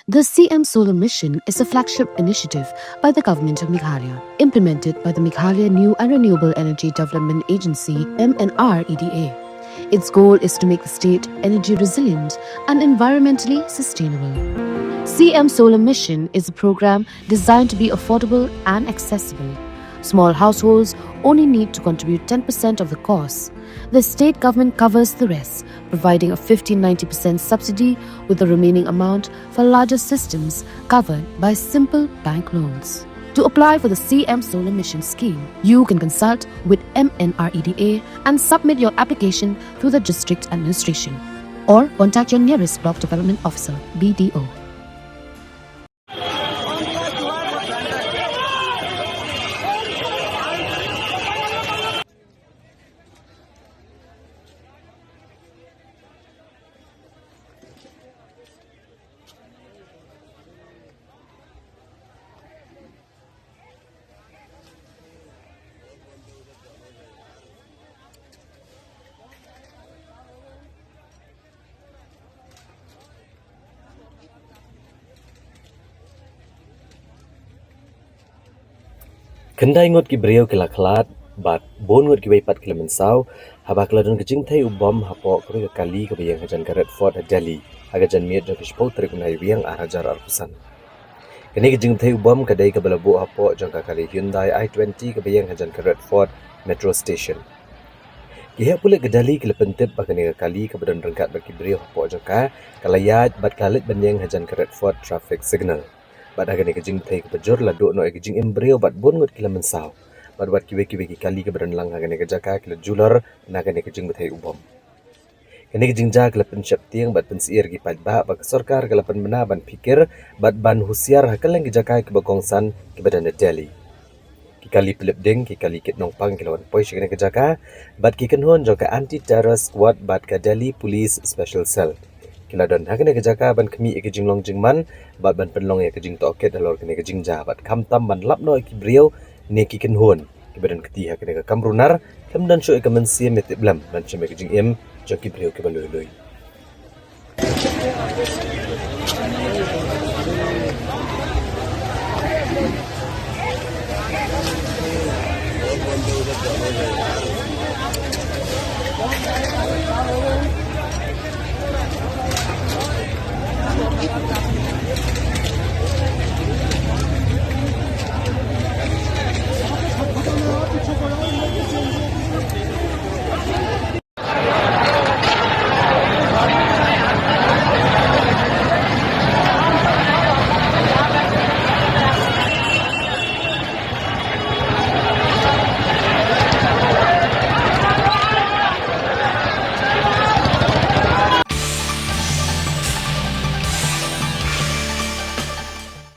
The CM Solar Mission is a flagship initiative by the Government of Meghalaya, implemented by the Meghalaya New and Renewable Energy Development Agency (MNREDA). Its goal is to make the state energy resilient and environmentally sustainable. CM Solar Mission is a program designed to be affordable and accessible. Small households only need to contribute 10% of the cost. The state government covers the rest, providing a 50-90% subsidy, with the remaining amount for larger systems covered by simple bank loans. To apply for the CM Solar Mission scheme, you can consult with MNREDA and submit your application through the district administration, or contact your nearest block development officer, BDO. Kendai ngot ki beriau kila kelat, bat bon ngot ki weipat kila mensau, habak ladon kejing thai ubom hapo kuri ke kali ke bayang hajan ke Redford Delhi, hagajan miet jang kishpau terik unai wiang arajar arpusan. Kini kejing thai ubom kedai ke belabu hapo jang kali Hyundai i20 ke bayang hajan ke Redford Metro Station. Kihak pula ke Delhi kila pentip bakani ke kali ke badan rengkat bagi beriau hapo jang ka kalayat bat kalit banyang hajan ke Redford Traffic Signal. Bat agak kejing thai ke pejur laduk no kejing embryo bat bon ngot kila mensau. Bat wat kiwe kali ke berenlang agak kejaka kila jular na agak kejing thai ubom. Kini kejing ja kila pensyap tiang bat pensiir ki padba bak sorkar kila penmena ban pikir bat ban husiar hakal yang kejaka ke bagongsan ke badan Delhi. Ki kali pelip ding ki kali kit nongpang kila wan poi shikene kejaka bat ki kenhon joka anti-terror squad bat ke Delhi Police Special Cell. Kila don hakene kejaka ban kemi kejing long jingman bat ban penlong ya kejing toket dalor kene kejing ja bat kamtam ban lap no ki brio ne ki kenhon ki badan keti hakene ke kamrunar kem dan syo ke mensia metip blam dan cheme kejing em jo ki brio ke baloi.